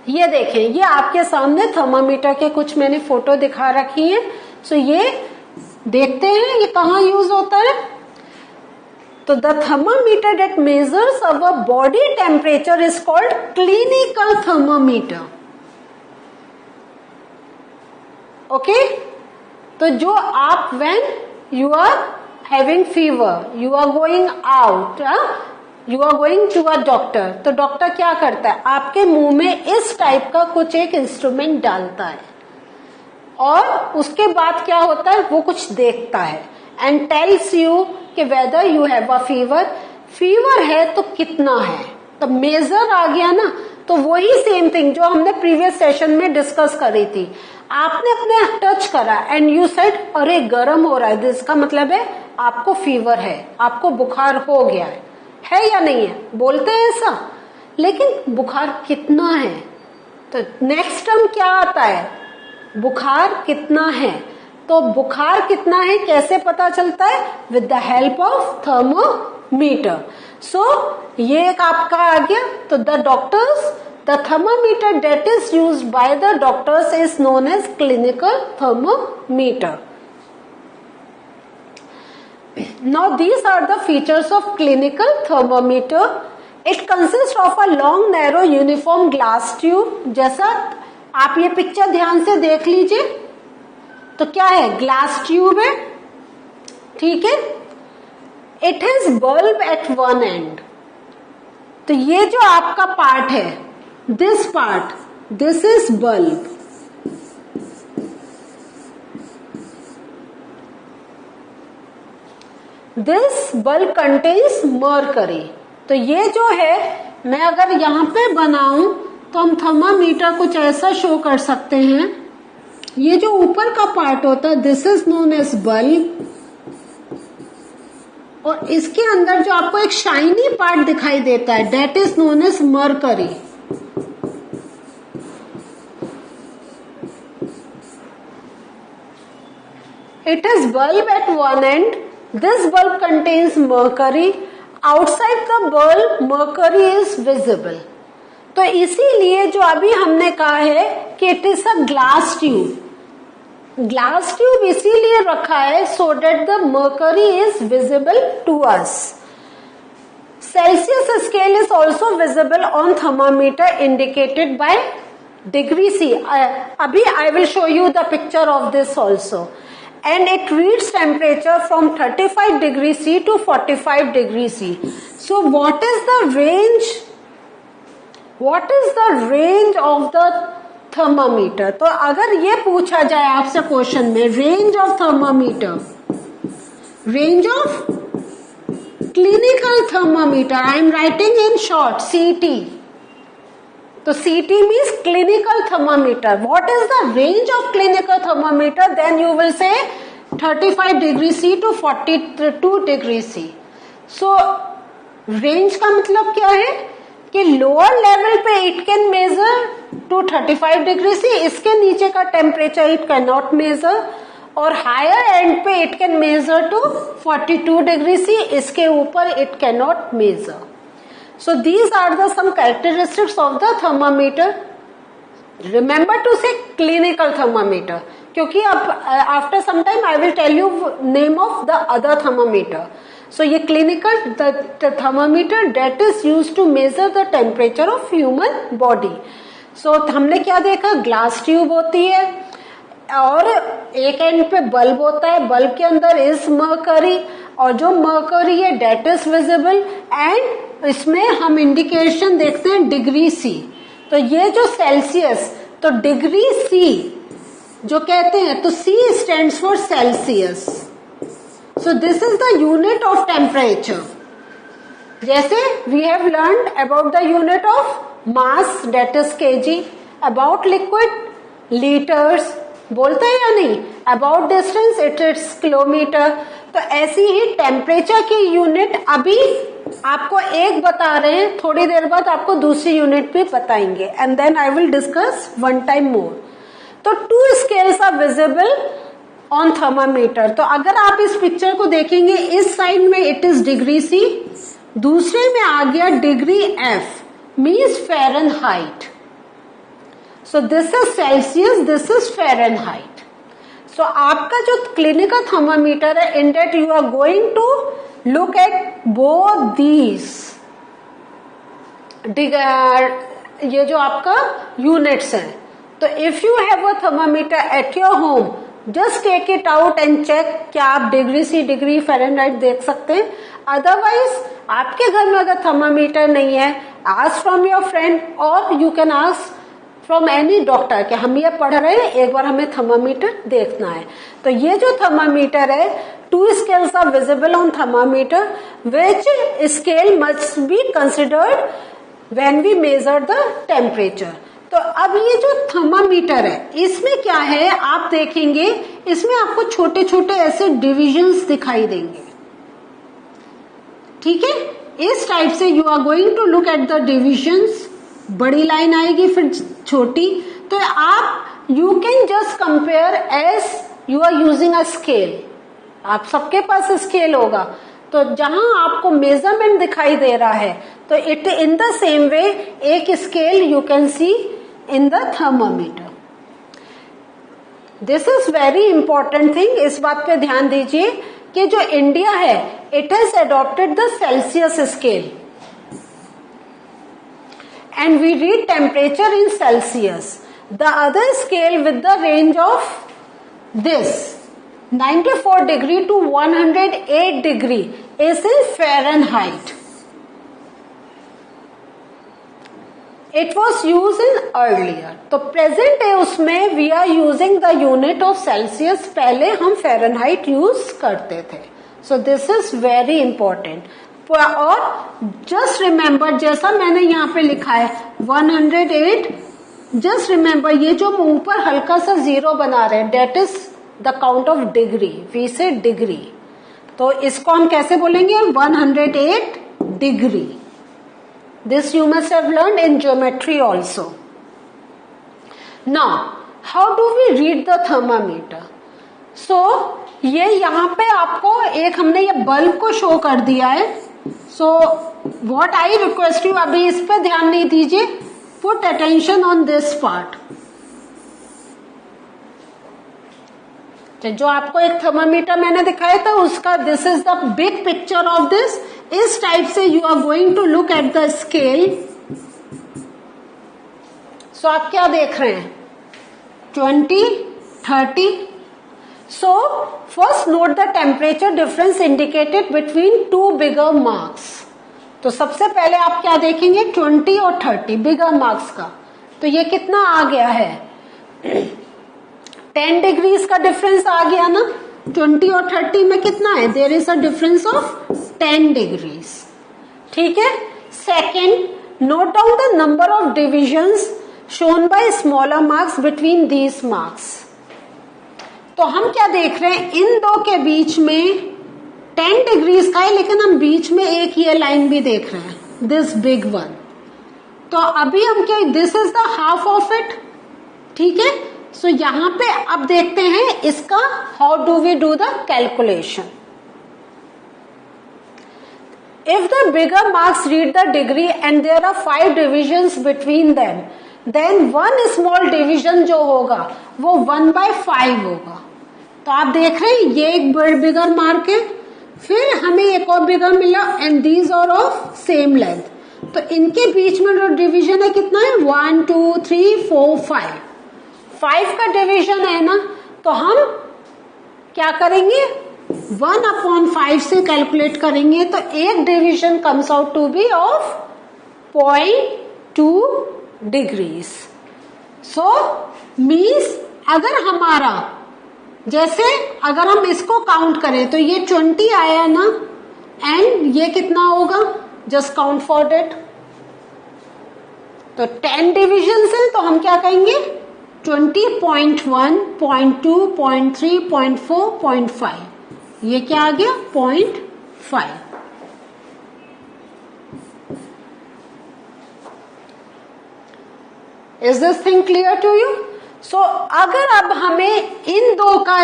ये देखें, ये आपके सामने थर्मामीटर के कुछ मैंने फोटो दिखा रखी है। सो ये देखते हैं ये कहाँ यूज होता है। तो the thermometer that measures our body temperature is called clinical thermometer. Okay, तो जो आप when you are having fever, you are going out, you are going to a doctor, तो डॉक्टर क्या करता है, आपके मुंह में इस टाइप का कुछ एक इंस्ट्रूमेंट डालता है और उसके बाद क्या होता है, वो कुछ देखता है एंड टेल्स यू कि whether you have a fever, fever है तो कितना है। तो मेजर आ गया ना, तो वही सेम थिंग जो हमने प्रीवियस सेशन में डिस्कस करी थी। आपने अपने टच करा एंड यू सेड अरे गर्म हो रहा है, इसका मतलब है आपको फीवर है, आपको बुखार हो गया है या नहीं है, बोलते हैं ऐसा। लेकिन बुखार कितना है, तो नेक्स्ट टर्म क्या आता है, बुखार कितना है। तो बुखार कितना है कैसे पता चलता है, with the help of thermometer. So ये एक आपका आ गया। तो the doctors, the thermometer that is used by the doctors is known as clinical thermometer. Now these are the features of clinical thermometer. It consists of a long narrow uniform glass tube. जैसा आप ये picture ध्यान से देख लीजिए, तो क्या है, ग्लास ट्यूब है, ठीक है। It has bulb at one end. तो ये जो आपका पार्ट है, this part, this is bulb. This bulb contains mercury. तो ये जो है, मैं अगर यहां पे बनाऊं तो हम थर्मामीटर कुछ ऐसा शो कर सकते हैं। ये जो ऊपर का पार्ट होता है, this is known as bulb, और इसके अंदर जो आपको एक शाइनी पार्ट दिखाई देता है, that is known as mercury. It is bulb at one end. This bulb contains mercury. Outside the bulb, mercury is visible. तो इसीलिए जो अभी हमने कहा है कि it is a glass tube. Glass tube इसीलिए रखा है so that the mercury is visible to us. Celsius scale is also visible on thermometer indicated by degree C. अभी I will show you the picture of this also. And it reads temperature from 35 degrees C to 45 degrees C. So what is the range? What is the range of the thermometer? तो अगर ये पूछा जाए आपसे question में, range of thermometer, range of clinical thermometer, I am writing in short CT. तो CT means clinical thermometer. What is the range of clinical thermometer? Then you will say 35 degree C to 42 degree C. So range का मतलब क्या है कि lower level पे it can measure to 35 degree C. इसके नीचे का temperature it cannot measure, और higher end पे it can measure to 42 degree C. इसके ऊपर it cannot measure. So these are the some characteristics of the thermometer. Remember to say clinical thermometer, क्योंकि अब after some time I will tell you name of the other thermometer. So ये clinical the thermometer that is used to measure the temperature of human body. So हमने क्या देखा, glass tube होती है और एक एंड पे बल्ब होता है, बल्ब के अंदर इज मर्करी, और जो मर्करी है डेट इज विजिबल, एंड इसमें हम इंडिकेशन देखते हैं डिग्री सी। तो ये जो सेल्सियस, तो डिग्री सी जो कहते हैं, तो C stands for Celsius. So this is the unit of temperature. जैसे we have learned about the unit of mass that is KG, about liquid litres, बोलते हैं या नहीं, about distance it is kilometre. तो ऐसी ही टेम्परेचर की unit अभी आपको एक बता रहे हैं, थोड़ी देर बाद आपको दूसरी यूनिट भी बताएंगे, and then I will discuss one time more. तो 2 scales are visible on thermometer. तो अगर आप इस पिक्चर को देखेंगे, इस साइड में इट इज डिग्री सी, दूसरे में आ गया degree F, means Fahrenheit. So this is Celsius, this is Fahrenheit. So आपका जो क्लिनिकल थर्मामीटर है, in that you are going to look at both these ये जो आपका यूनिट्स है. तो if you have a thermometer at your home, just take it out and check. क्या आप डिग्री सी, डिग्री फ़ारेनहाइट देख सकते हैं? अदरवाइज आपके घर में अगर थर्मामीटर नहीं है, आस्क फ्रॉम योर फ्रेंड और you can ask from any doctor कि हम ये पढ़ रहे हैं, एक बार हमें थर्मामीटर देखना है. तो ये जो थर्मामीटर है, 2 scales are visible on thermometer, which scale must be considered when we measure the temperature. तो अब ये जो थर्मामीटर है, इसमें क्या है आप देखेंगे, इसमें आपको छोटे छोटे ऐसे डिविजन्स दिखाई देंगे. ठीक है, इस टाइप से you are going to look at the divisions. बड़ी लाइन आएगी फिर छोटी. तो आप you can just compare as you are using a scale. आप सबके पास स्केल होगा, तो जहां आपको मेजरमेंट दिखाई दे रहा है, तो it in the same way एक scale you can see in the thermometer. This is very important thing. इस बात पे ध्यान दीजिए कि जो इंडिया है, it has adopted the Celsius scale and we read temperature in Celsius. The other scale with the range of this 94 degree to 108 degree is in Fahrenheit. It was used in earlier. तो present है उसमें we are using the unit of Celsius. पहले हम Fahrenheit use करते थे. So this is very important. और just remember, जैसा मैंने यहाँ पे लिखा है 108, जस्ट रिमेंबर ये जो मुंह पर हल्का सा 0 बना रहे हैं, that is the count of degree. We say degree, तो इसको हम कैसे बोलेंगे? 108 degree. This you must have learned in geometry also. Now how do we read the thermometer? So ये यहाँ पे आपको एक हमने ये बल्ब को शो कर दिया है. So what I request you, अभी इस पे ध्यान नहीं दीजिए, put attention on this part. जो आपको एक थर्मामीटर मैंने दिखाया था उसका, this is the big picture of this. इस टाइप से you are going to look at the scale. So आप क्या देख रहे हैं? 20, 30. So first note the temperature difference indicated between two bigger marks. तो सबसे पहले आप क्या देखेंगे? 20 और 30 बिगर मार्क्स का. तो ये कितना आ गया है? 10 डिग्रीज का डिफरेंस आ गया ना. 20 और 30 में कितना है? There is a difference of 10 degrees. ठीक है. Second, note down the number of divisions shown by smaller marks between these marks. तो हम क्या देख रहे हैं? इन दो के बीच में 10 डिग्रीज का है, लेकिन हम बीच में एक ये लाइन भी देख रहे हैं, दिस बिग वन. तो अभी हम क्या, this is the half of it. ठीक है. सो यहां पे अब देखते हैं इसका how do we do the calculation. If the bigger marks read the degree and there are 5 divisions between them, then one small division जो होगा वो 1/5 होगा. तो आप देख रहे हैं ये एक बिगर मार्क है, फिर हमें एक और बिगर मिला and these are of same length. तो इनके बीच में जो डिवीजन है कितना है? 1, 2, 3, 4, 5. 5 का डिवीजन है ना, तो हम क्या करेंगे? 1/5 से कैलकुलेट करेंगे. तो एक division comes out to be of 0.2 degrees. So means अगर हमारा, जैसे अगर हम इसको काउंट करें तो ये 20 आया ना, एंड ये कितना होगा? Just count for that. तो 10 डिविजन है, तो हम क्या कहेंगे? 20.1, 0.2, 0.3, 0.4, 0.5. ये क्या आ गया? 0.5. Is this thing clear to you? So अगर अब हमें इन दो का,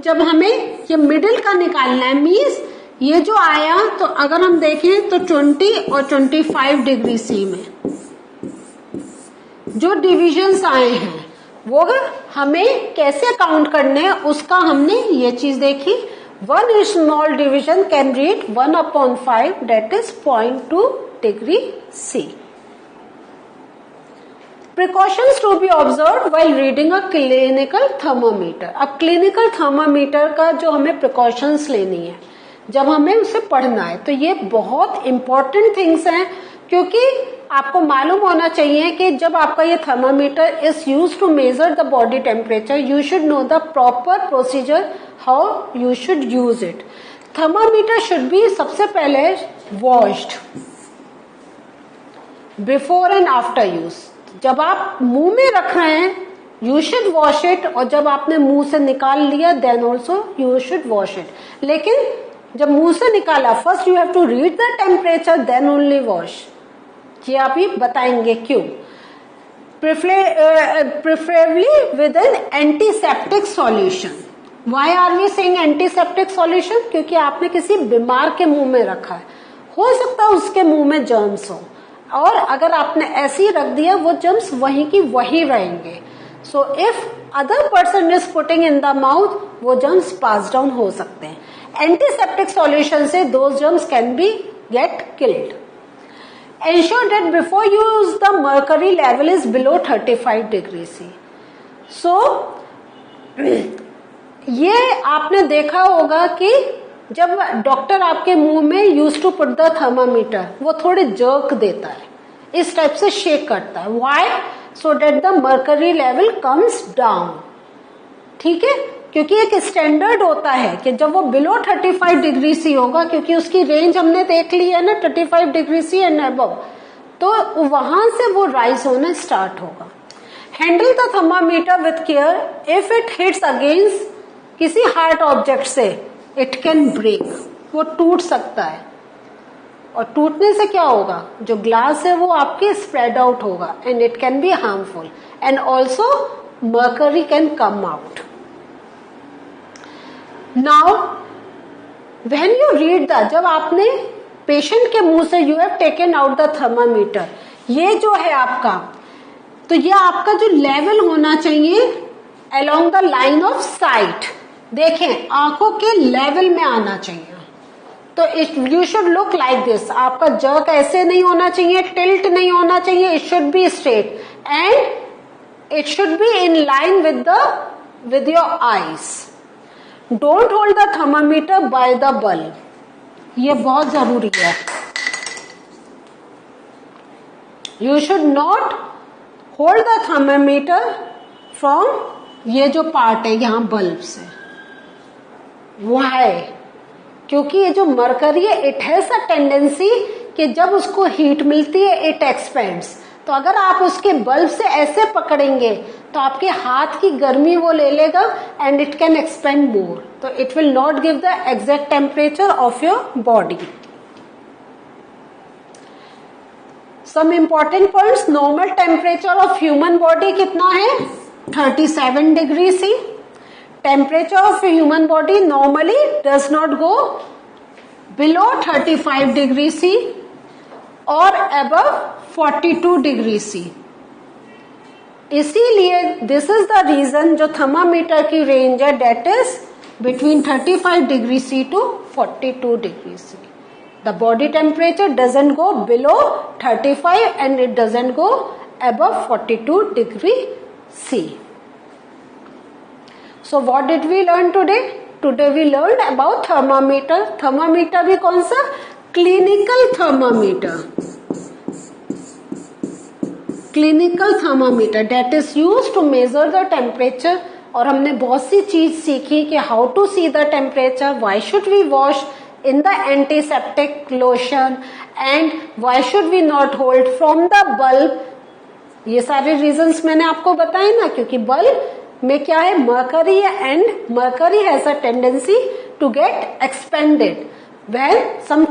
जब हमें ये मिडिल का निकालना है, मीन्स ये जो आया, तो अगर हम देखें तो 20 और 25 डिग्री सी में, जो डिविजन्स आए हैं वो हमें कैसे काउंट करने हैं उसका हमने ये चीज देखी। 1 small division can read 1/5 that is 0.2 degree C. Precautions to be observed while reading a clinical thermometer. अब क्लिनिकल थर्मामीटर का जो हमें प्रिकॉशंस लेनी है जब हमें उसे पढ़ना है तो ये बहुत इंपॉर्टेंट थिंग्स हैं, क्योंकि आपको मालूम होना चाहिए कि जब आपका ये thermometer is use to measure the body temperature you should know the proper procedure how you should use it. Thermometer should be सबसे पहले washed before and after use. जब आप मुंह में रख रहे हैं यू शुड वॉश इट, और जब आपने मुंह से निकाल लिया then also you should wash it. लेकिन जब मुंह से निकाला first you have to read the temperature then only wash. ये आप ही बताएंगे क्यों। Preferably with an antiseptic solution. Why are we saying antiseptic solution? क्योंकि आपने किसी बीमार के मुंह में रखा है, हो सकता है उसके मुंह में जर्म्स हो, और अगर आपने ऐसे ही रख दिया वो जर्म्स वहीं की वहीं रहेंगे। So if other person is putting in the mouth वो जर्म्स पास डाउन हो सकते हैं। एंटीसेप्टिक सॉल्यूशन से those germs can be get killed. Ensure that before you use the mercury level is below 35 degree C. So ये आपने देखा होगा कि जब डॉक्टर आपके मुंह में use to put the thermometer वो थोड़े जर्क देता है, इस टाइप से शेक करता है। Why? So that the mercury level comes down. ठीक है, क्योंकि एक स्टैंडर्ड होता है कि जब वो बिलो 35 डिग्री सी होगा, क्योंकि उसकी रेंज हमने देख ली है ना 35 डिग्री सी एंड अबव, तो वहां से वो राइज होना स्टार्ट होगा। Handle the thermometer with care. If it hits against किसी हार्ड ऑब्जेक्ट से इट कैन ब्रेक, वो टूट सकता है, और टूटने से क्या होगा, जो ग्लास है वो आपके स्प्रेड आउट होगा and it can be harmful and also mercury can come out. Now when you read the, जब आपने पेशेंट के मुंह से you have taken out the thermometer, ये जो है आपका, तो ये आपका जो लेवल होना चाहिए along the line of site, देखें आंखों के लेवल में आना चाहिए। तो you should look like this. आपका जर्क ऐसे नहीं होना चाहिए, टिल्ट नहीं होना चाहिए, it should be straight and it should be in line with your eyes. Don't hold the thermometer by the bulb, ये बहुत जरूरी है। You should not hold the thermometer from ये जो पार्ट है यहां बल्ब से। व्हाई? क्योंकि ये जो मरकरी है इट हैज अ टेंडेंसी कि जब उसको हीट मिलती है इट एक्सपेंड्स। तो अगर आप उसके बल्ब से ऐसे पकड़ेंगे तो आपके हाथ की गर्मी वो ले लेगा and it can expand more, तो it will not give the exact temperature of your body. Some important points. Normal temperature of human body कितना है? 37 degree C. Temperature of human body normally does not go below 35 degree C और above 42 degree C. इसीलिए this is the reason जो thermometer की range है that is between 35 degree C to 42 degree C. The body temperature doesn't go below 35 and it doesn't go above 42 degree C. So what did we learn today? Today we learned about thermometer. Thermometer भी कौन सा? Clinical thermometer. Clinical thermometer that is used to measure the temperature. और हमने बहुत सी चीज सीखी कि how to see the temperature, why should we wash in the antiseptic lotion and why should we not hold from the bulb. ये सारे reasons मैंने आपको बताए ना, क्योंकि बल्ब में क्या है, मर्करी है and mercury has a tendency to get expanded when some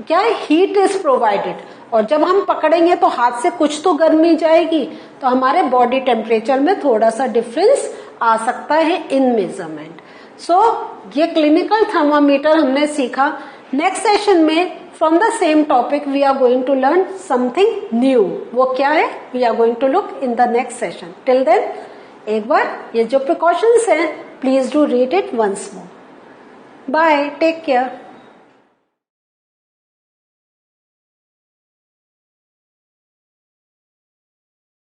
क्या है हीट इज प्रोवाइडेड, और जब हम पकड़ेंगे तो हाथ से कुछ तो गर्मी जाएगी, तो हमारे बॉडी टेम्परेचर में थोड़ा सा डिफरेंस आ सकता है इन मेजरमेंट। सो ये क्लिनिकल थर्मामीटर हमने सीखा। नेक्स्ट सेशन में from the same topic we are going to learn something new. वो क्या है? We are going to look in the next session. Till then एक बार ये जो प्रिकॉशंस हैं please do read it once more. Bye, take care.